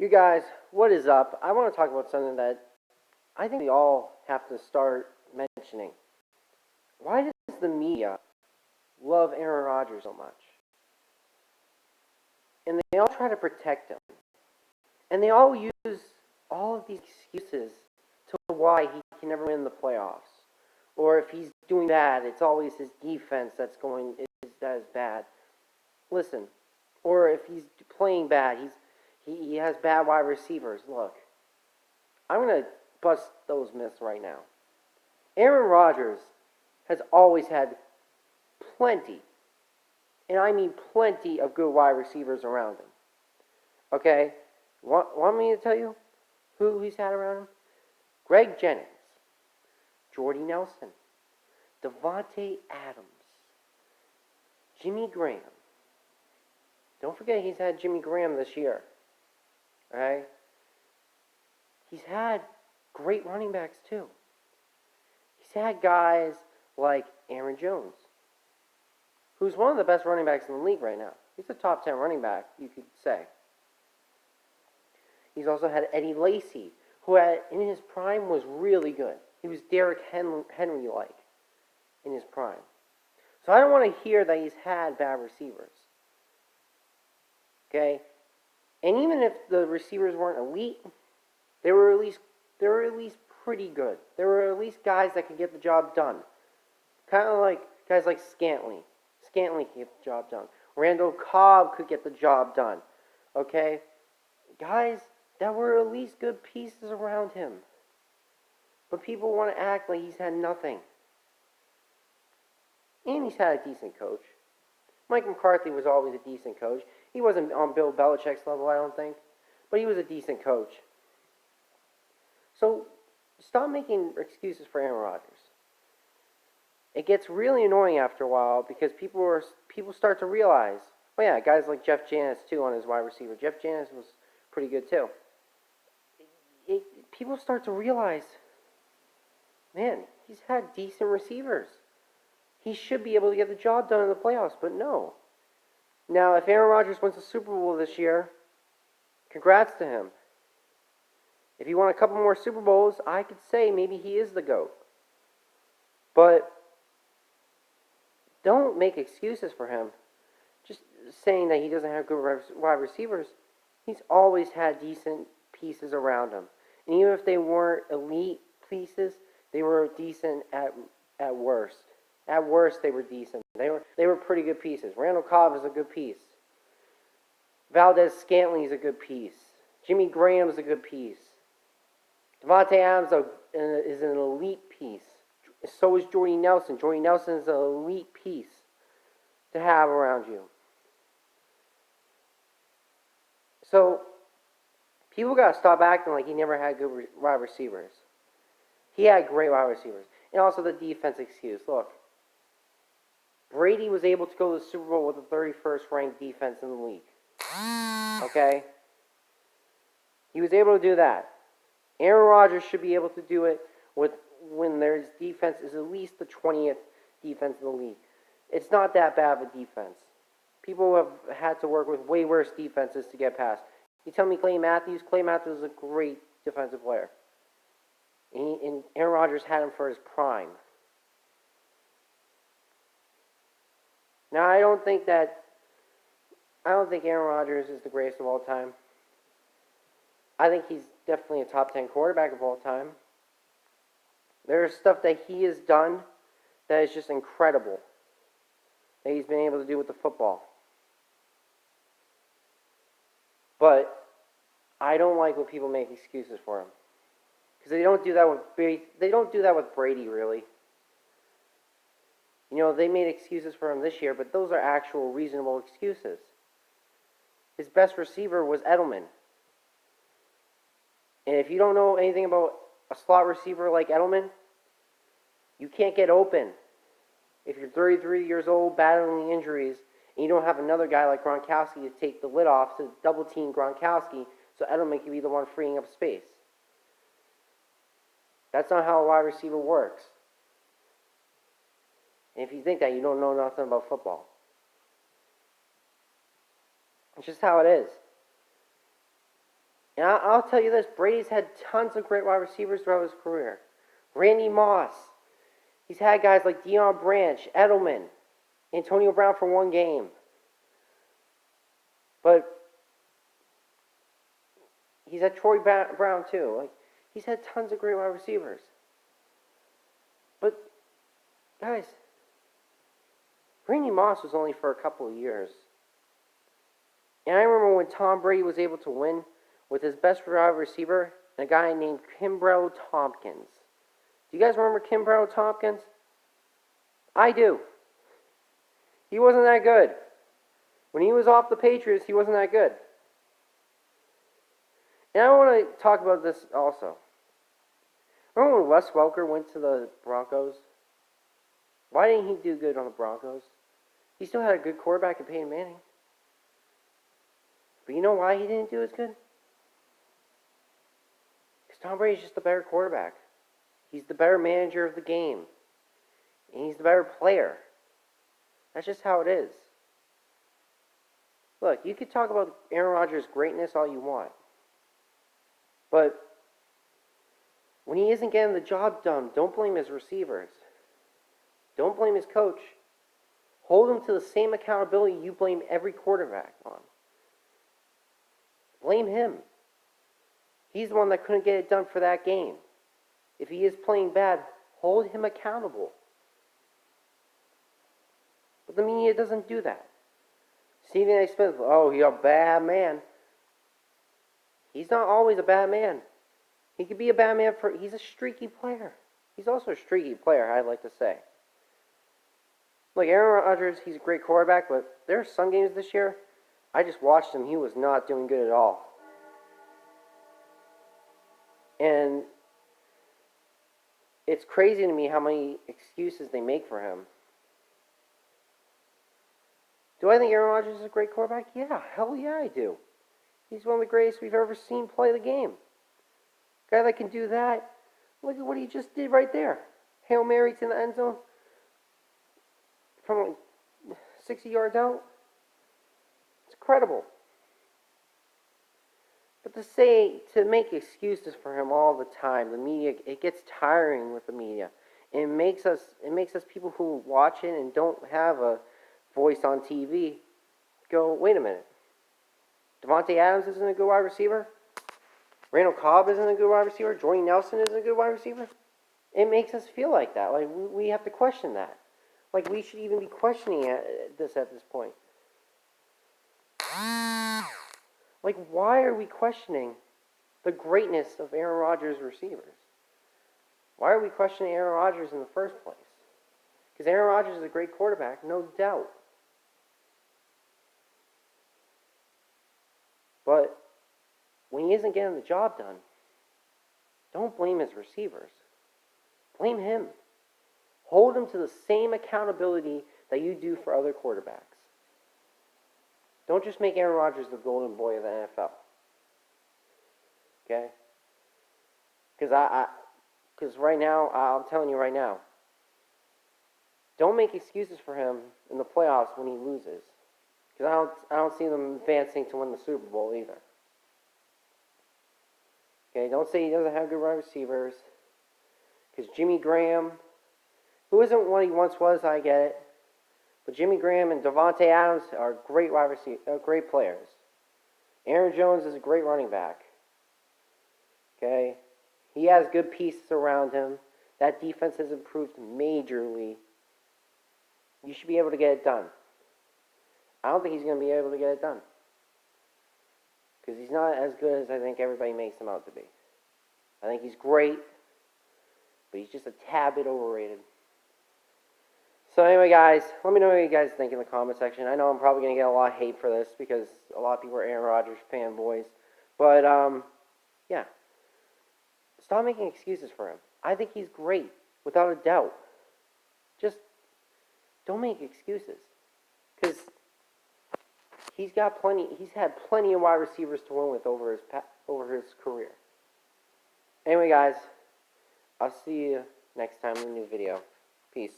You guys, what is up? I want to talk about something that I think we all have to start mentioning. Why does the media love Aaron Rodgers so much? And they all try to protect him. And they all use all of these excuses to why he can never win the playoffs. Or if he's doing bad, it's always his defense that is bad. Listen, or if he's playing bad, he has bad wide receivers. Look, I'm going to bust those myths right now. Aaron Rodgers has always had plenty, and I mean plenty of good wide receivers around him. Okay? Want me to tell you who he's had around him? Greg Jennings, Jordy Nelson, Devonte Adams, Jimmy Graham. Don't forget he's had Jimmy Graham this year. Alright? He's had great running backs too. He's had guys like Aaron Jones, who's one of the best running backs in the league right now. He's a top 10 running back, you could say. He's also had Eddie Lacy, who in his prime was really good. He was Derrick Henry-like in his prime. So I don't want to hear that he's had bad receivers. Okay? And even if the receivers weren't elite, they were at least pretty good. They were at least guys that could get the job done. Kind of like guys like Scantley. Scantley could get the job done. Randall Cobb could get the job done. Okay? Guys that were at least good pieces around him. But people want to act like he's had nothing. And he's had a decent coach. Mike McCarthy was always a decent coach. He wasn't on Bill Belichick's level, I don't think. But he was a decent coach. So, stop making excuses for Aaron Rodgers. It gets really annoying after a while because people start to realize, oh yeah, guys like Jeff Janis too on his wide receiver. Jeff Janis was pretty good too. People start to realize, man, he's had decent receivers. He should be able to get the job done in the playoffs, but no. Now, if Aaron Rodgers wins the Super Bowl this year, congrats to him. If he won a couple more Super Bowls, I could say maybe he is the GOAT. But don't make excuses for him. Just saying that he doesn't have good wide receivers. He's always had decent pieces around him. And even if they weren't elite pieces, they were decent at worst. At worst, they were decent. They were pretty good pieces. Randall Cobb is a good piece. Valdes Scantley is a good piece. Jimmy Graham is a good piece. Devonte Adams is an elite piece. So is Jordy Nelson. Jordy Nelson is an elite piece to have around you. So, people got to stop acting like he never had good wide receivers. He had great wide receivers. And also the defense excuse. Look, Brady was able to go to the Super Bowl with the 31st ranked defense in the league. Okay? He was able to do that. Aaron Rodgers should be able to do it when their defense is at least the 20th defense in the league. It's not that bad of a defense. People have had to work with way worse defenses to get past. You tell me Clay Matthews is a great defensive player. And Aaron Rodgers had him for his prime. Now, I don't think Aaron Rodgers is the greatest of all time. I think he's definitely a top 10 quarterback of all time. There's stuff that he has done that is just incredible that he's been able to do with the football. But I don't like when people make excuses for him. Because they don't do that with Brady, really. You know, they made excuses for him this year, but those are actual reasonable excuses. His best receiver was Edelman. And if you don't know anything about a slot receiver like Edelman, you can't get open. If you're 33 years old, battling injuries, and you don't have another guy like Gronkowski to take the lid off to double team Gronkowski so Edelman can be the one freeing up space. That's not how a wide receiver works. And if you think that, you don't know nothing about football. It's just how it is. And I'll tell you this, Brady's had tons of great wide receivers throughout his career. Randy Moss. He's had guys like Deion Branch, Edelman, Antonio Brown for one game. But he's had Troy Brown too. Like, he's had tons of great wide receivers. But, guys, Randy Moss was only for a couple of years. And I remember when Tom Brady was able to win with his best wide receiver, a guy named Kimbrell Tompkins. Do you guys remember Kimbrell Tompkins? I do. He wasn't that good. When he was off the Patriots, he wasn't that good. And I want to talk about this also. Remember when Wes Welker went to the Broncos? Why didn't he do good on the Broncos? He still had a good quarterback in Peyton Manning. But you know why he didn't do as good? Because Tom Brady's just a better quarterback. He's the better manager of the game. And he's the better player. That's just how it is. Look, you could talk about Aaron Rodgers' greatness all you want. But when he isn't getting the job done, don't blame his receivers. Don't blame his coach. Hold him to the same accountability you blame every quarterback on. Blame him. He's the one that couldn't get it done for that game. If he is playing bad, hold him accountable. But the media doesn't do that. Stephen A. Smith, oh, he's a bad man. He's not always a bad man. He could be a bad man he's a streaky player. He's also a streaky player, I'd like to say. Like Aaron Rodgers, he's a great quarterback, but there are some games this year, I just watched him, he was not doing good at all. And it's crazy to me how many excuses they make for him. Do I think Aaron Rodgers is a great quarterback? Yeah, hell yeah I do. He's one of the greatest we've ever seen play the game. Guy that can do that, look at what he just did right there. Hail Mary to the end zone from like 60 yards out. It's incredible. But to make excuses for him all the time, the media, it gets tiring with the media. It makes us people who watch it and don't have a voice on TV go, wait a minute. Devonte Adams isn't a good wide receiver? Randall Cobb isn't a good wide receiver? Jordy Nelson isn't a good wide receiver? It makes us feel like that. Like, we have to question that. Like, we should even be questioning this at this point. Like, why are we questioning the greatness of Aaron Rodgers' receivers? Why are we questioning Aaron Rodgers in the first place? Because Aaron Rodgers is a great quarterback, no doubt. But when he isn't getting the job done, don't blame his receivers. Blame him. Hold him to the same accountability that you do for other quarterbacks. Don't just make Aaron Rodgers the golden boy of the NFL. Okay? Because right now, I'm telling you right now, don't make excuses for him in the playoffs when he loses. Because I don't see them advancing to win the Super Bowl either. Okay, don't say he doesn't have good wide receivers. Because Jimmy Graham, who isn't what he once was, I get it. But Jimmy Graham and Devonte Adams are great great players. Aaron Jones is a great running back. Okay? He has good pieces around him. That defense has improved majorly. You should be able to get it done. I don't think he's going to be able to get it done. Because he's not as good as I think everybody makes him out to be. I think he's great, but he's just a tad bit overrated. So anyway, guys, let me know what you guys think in the comment section. I know I'm probably going to get a lot of hate for this because a lot of people are Aaron Rodgers fanboys. But, yeah. Stop making excuses for him. I think he's great, without a doubt. Just don't make excuses. Because he's had plenty of wide receivers to win with over his career. Anyway, guys, I'll see you next time in a new video. Peace.